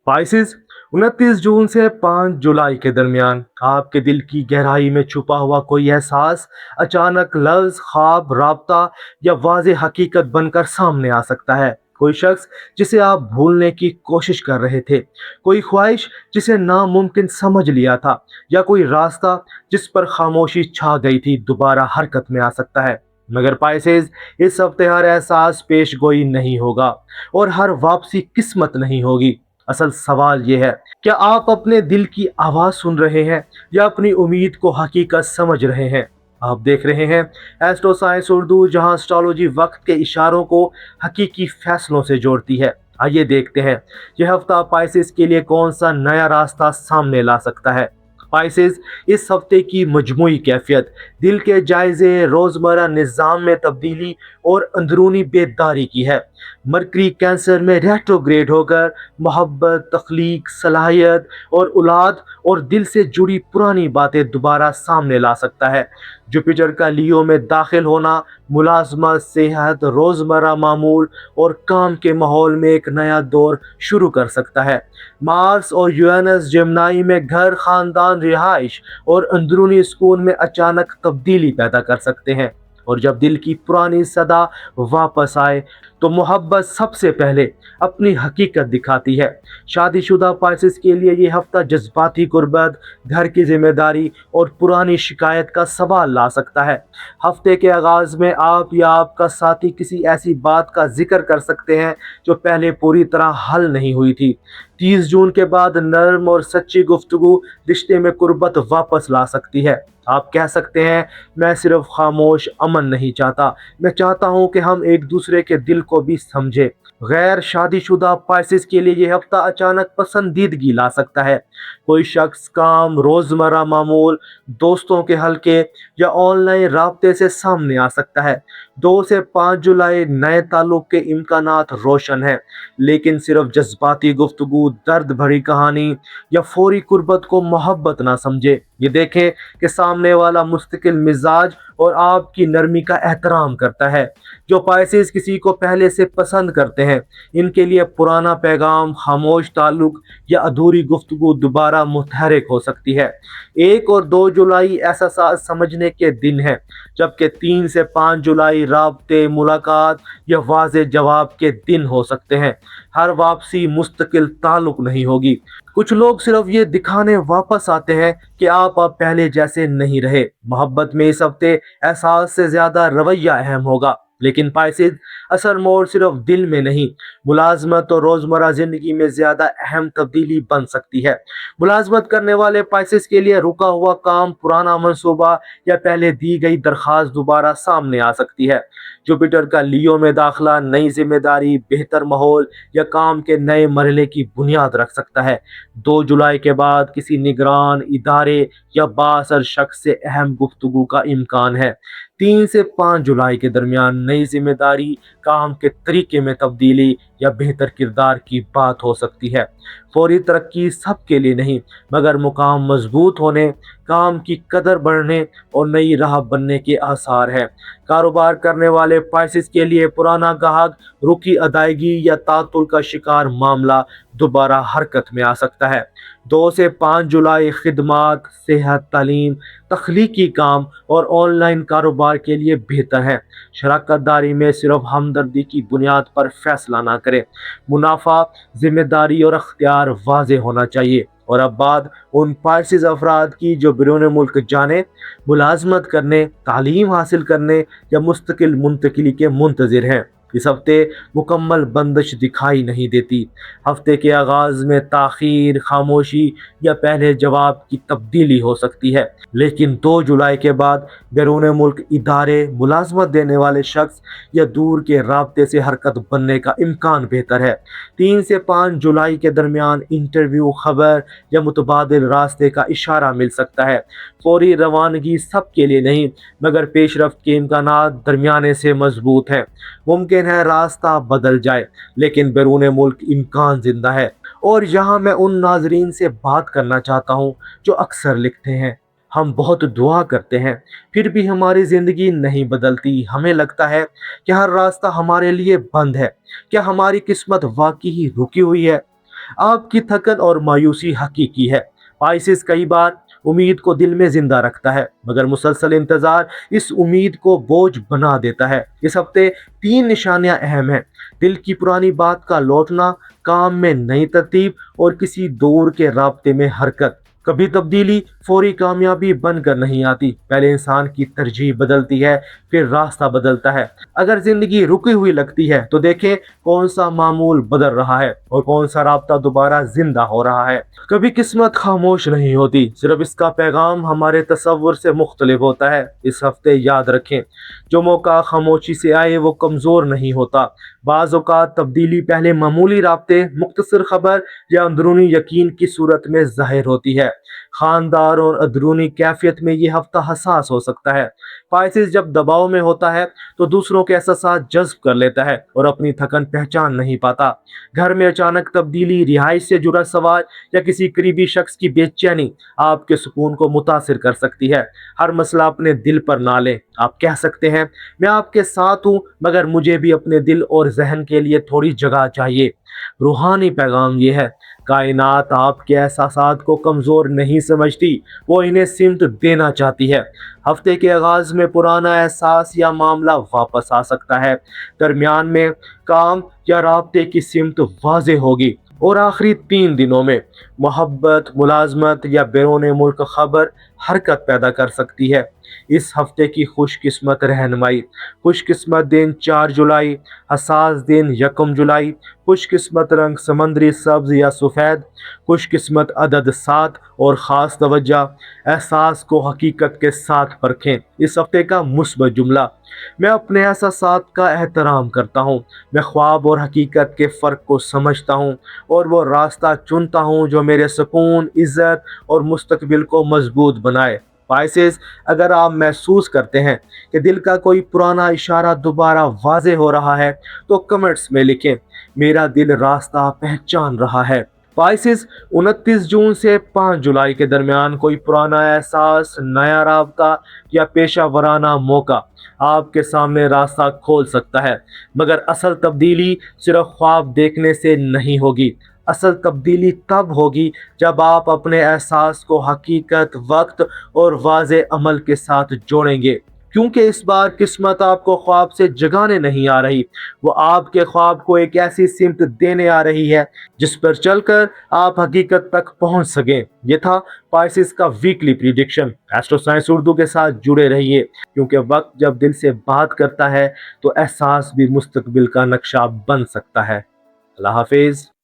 Spices 29 जून से 5 जुलाई के दरमियान आपके दिल की गहराई में छुपा हुआ कोई एहसास अचानक लफ्ज, ख्वाब, राबता या वाज़ेह हकीकत बनकर सामने आ सकता है। कोई शख्स जिसे आप भूलने की कोशिश कर रहे थे, कोई ख्वाहिश जिसे नामुमकिन समझ लिया था, या कोई रास्ता जिस पर खामोशी छा गई थी दोबारा हरकत में आ सकता है। मगर पाइसेस, इस हफ्ते हर एहसास पेश गोई नहीं होगा और हर वापसी किस्मत नहीं होगी। असल सवाल यह है, क्या आप अपने दिल की आवाज़ सुन रहे हैं या अपनी उम्मीद को हकीकत समझ रहे हैं? आप देख रहे हैं एस्ट्रो साइंस उर्दू, जहां एस्ट्रोलॉजी वक्त के इशारों को हकीकी फैसलों से जोड़ती है। आइए देखते हैं यह हफ्ता पाइसेस के लिए कौन सा नया रास्ता सामने ला सकता है। पाइसेस, इस हफ्ते की मजमूई कैफियत दिल के जायजे, रोज़मर्रा निज़ाम में तब्दीली और अंदरूनी बेदारी की है। मरकरी कैंसर में रेट्रोग्रेड होकर मोहब्बत, तख्लीक, सलाहियत और औलाद और दिल से जुड़ी पुरानी बातें दोबारा सामने ला सकता है। जुपिटर का लियो में दाखिल होना मुलाजमत, सेहत, रोज़मर्रा मामूल और काम के माहौल में एक नया दौर शुरू कर सकता है। मार्स और यूरेनस जेमिनी में घर, खानदान, रिहाइश और अंदरूनी सुकून में अचानक तब्दीली पैदा कर सकते हैं। और जब दिल की पुरानी सदा वापस आए तो मोहब्बत सबसे पहले अपनी हकीकत दिखाती है। शादीशुदा पाइसेस के लिए ये हफ्ता जज्बाती गुर्बत, घर की जिम्मेदारी और पुरानी शिकायत का सवाल ला सकता है। हफ्ते के आगाज में आप या आपका साथी किसी ऐसी बात का जिक्र कर सकते हैं जो पहले पूरी तरह हल नहीं हुई थी। 30 जून के बाद नर्म और सच्ची गुफ्तगू रिश्ते में कुर्बत वापस ला सकती है। आप कह सकते हैं, मैं सिर्फ खामोश अमन नहीं चाहता, मैं चाहता हूं कि हम एक दूसरे के दिल को भी समझे। गैर शादीशुदा पाइसेस के लिए यह हफ्ता अचानक पसंदीदगी ला सकता है। कोई शख्स काम, रोजमर्रा मामूल, दोस्तों के हलके या ऑनलाइन राब्ते से सामने आ सकता है। 2 से 5 जुलाई नए ताल्लुक के इम्कानात रोशन हैं, लेकिन सिर्फ जज्बाती गुफ्तगू, दर्द भरी कहानी या फौरी कुर्बत को मोहब्बत ना समझे। ये देखें कि सामने वाला मुस्तकिल मिजाज और आपकी नरमी का एहतराम करता है। जो पाइसेस किसी को पहले से पसंद करते हैं, इनके लिए पुराना पैगाम, खामोश ताल्लुक या अधूरी गुफ्तगू दोबारा मुतहरिक हो सकती है। 1 और 2 जुलाई एहसास समझने के दिन हैं, जबकि 3 से 5 जुलाई राब्ते, मुलाकात या वाज़े जवाब के दिन हो सकते हैं। हर वापसी मुस्तकिल ताल्लुक नहीं होगी। कुछ लोग सिर्फ ये दिखाने वापस आते हैं कि आप अब पहले जैसे नहीं रहे। मोहब्बत में इस हफ्ते एहसास से ज्यादा रवैया अहम होगा। लेकिन पाइसेस, असल मोड़ सिर्फ दिल में नहीं, मुलाजमत और रोजमर्रा जिंदगी में ज्यादा अहम तब्दीली बन सकती है। मुलाजमत करने वाले पाइसेस के लिए रुका हुआ काम, पुराना मंसूबा या पहले दी गई दरखास्त दोबारा सामने आ सकती है। जुपिटर का लियो में दाखिला नई जिम्मेदारी, बेहतर माहौल या काम के नए मरहले की बुनियाद रख सकता है। 2 जुलाई के बाद किसी निगरान, इदारे या बाअसर शख्स से अहम गुफ्तगू का इम्कान है। 3 से 5 जुलाई के दरमियान नई जिम्मेदारी, काम के तरीके में तब्दीली या बेहतर किरदार की बात हो सकती है। फौरी तरक्की सबके लिए नहीं, मगर मुकाम मजबूत होने, काम की कदर बढ़ने और नई राह बनने के आसार है। कारोबार करने वाले पाइसेस के लिए पुराना गाहक, रुकी अदायगी या तातुल का शिकार मामला दोबारा हरकत में आ सकता है। 2 से 5 जुलाई खिदमात, सेहत, तालीम, तख्लीकी काम और ऑनलाइन कारोबार के लिए बेहतर है। शराकत दारी में सिर्फ हमदर्दी की बुनियाद पर फैसला ना करें। मुनाफा, जिम्मेदारी और अख्तियार वाज़ेह होना चाहिए। और अब बात उन पाइसेस अफराद की जो बैरून मुल्क जाने, मुलाजमत करने, तालीम हासिल करने या मुस्तकिल मुंतकिली के मुंतजिर हैं। इस हफ्ते मुकम्मल बंदिश दिखाई नहीं देती। हफ्ते के आगाज में ताखीर, खामोशी या पहले जवाब की तब्दीली हो सकती है, लेकिन 2 जुलाई के बाद बैरून मुल्क इदारे, मुलाजमत देने वाले शख्स या दूर के राब्ते से हरकत बनने का इम्कान बेहतर है। 3 से 5 जुलाई के दरमियान इंटरव्यू, खबर या मुतबादिल रास्ते का इशारा मिल सकता है। फौरी रवानगी सबके लिए नहीं, मगर पेशरफ्त के इम्कानात दरमियाने से मजबूत हैं। मुमकिन है रास्ता बदल जाए, लेकिन बैरून मुल्क इम्कान जिंदा है। और यहाँ मैं उन नाजरीन से बात करना चाहता हूँ जो अक्सर लिखते हैं, हम बहुत दुआ करते हैं फिर भी हमारी ज़िंदगी नहीं बदलती, हमें लगता है कि हर रास्ता हमारे लिए बंद है। क्या हमारी किस्मत वाकई ही रुकी हुई है? آپ کی تھکن اور مایوسی حقیقی ہے۔ پائسس کئی بار امید کو دل میں زندہ رکھتا ہے، مگر مسلسل انتظار اس امید کو بوجھ بنا دیتا ہے۔ اس ہفتے 3 نشانیاں اہم ہیں: دل کی پرانی بات کا لوٹنا، کام میں نئی ترتیب، اور کسی دور کے رابطے میں حرکت۔ کبھی تبدیلی فوری کامیابی بن کر نہیں آتی، پہلے انسان کی ترجیح بدلتی ہے، پھر راستہ بدلتا ہے۔ اگر زندگی رکی ہوئی لگتی ہے تو دیکھیں کون سا معمول بدل رہا ہے اور کون سا رابطہ دوبارہ زندہ ہو رہا ہے۔ کبھی قسمت خاموش نہیں ہوتی، صرف اس کا پیغام ہمارے تصور سے مختلف ہوتا ہے۔ اس ہفتے یاد رکھیں، جو موقع خاموشی سے آئے وہ کمزور نہیں ہوتا۔ بعض اوقات تبدیلی پہلے معمولی رابطے، مختصر خبر یا اندرونی یقین کی صورت میں ظاہر ہوتی ہے۔ خاندار اور اندرونی کیفیت میں یہ ہفتہ حساس ہو سکتا ہے۔ پائسس جب دباؤ میں ہوتا ہے تو دوسروں کے احساسات جذب کر لیتا ہے اور اپنی تھکن پہچان نہیں پاتا۔ گھر میں اچانک تبدیلی، رہائش سے جڑا سوال یا کسی قریبی شخص کی بے چینی آپ کے سکون کو متاثر کر سکتی ہے۔ ہر مسئلہ اپنے دل پر نہ لیں۔ آپ کہہ سکتے ہیں، میں آپ کے ساتھ ہوں، مگر مجھے بھی اپنے دل اور ذہن کے لیے تھوڑی جگہ چاہیے۔ روحانی پیغام یہ ہے، کائنات آپ کے احساسات کو کمزور نہیں سمجھتی، وہ انہیں سمت دینا چاہتی ہے۔ ہفتے کے آغاز میں پرانا احساس یا معاملہ واپس آ سکتا ہے، درمیان میں کام یا رابطے کی سمت واضح ہوگی، اور آخری 3 دنوں میں محبت، ملازمت یا بیرون ملک خبر حرکت پیدا کر سکتی ہے۔ اس ہفتے کی خوش قسمت رہنمائی: خوش قسمت دن 4 جولائی، حساس دن 1 جولائی، خوش قسمت رنگ سمندری سبز یا سفید، خوش قسمت عدد 7، اور خاص توجہ، احساس کو حقیقت کے ساتھ پرکھیں۔ اس ہفتے کا مثبت جملہ: میں اپنے احساسات کا احترام کرتا ہوں، میں خواب اور حقیقت کے فرق کو سمجھتا ہوں، اور وہ راستہ چنتا ہوں جو میرے سکون، عزت اور مستقبل کو مضبوط بنائے۔ پائسس، اگر آپ محسوس کرتے ہیں کہ دل کا کوئی پرانا اشارہ دوبارہ واضح ہو رہا ہے تو کمنٹس میں لکھیں، میرا دل راستہ پہچان رہا ہے۔ پائسس، 29 جون سے 5 جولائی کے درمیان کوئی پرانا احساس، نیا رابطہ یا پیشہ ورانہ موقع آپ کے سامنے راستہ کھول سکتا ہے، مگر اصل تبدیلی صرف خواب دیکھنے سے نہیں ہوگی۔ اصل تبدیلی تب ہوگی جب آپ اپنے احساس کو حقیقت، وقت اور واضح عمل کے ساتھ جوڑیں گے، کیونکہ اس بار قسمت آپ کو خواب سے جگانے نہیں آ رہی، وہ آپ کے خواب کو ایک ایسی سمت دینے آ رہی ہے جس پر چل کر آپ حقیقت تک پہنچ سکیں۔ یہ تھا پائسس کا weekly prediction. Astro science Urdu کے ساتھ جڑے رہیے، کیونکہ وقت جب دل سے بات کرتا ہے تو احساس بھی مستقبل کا نقشہ بن سکتا ہے۔ اللہ حافظ۔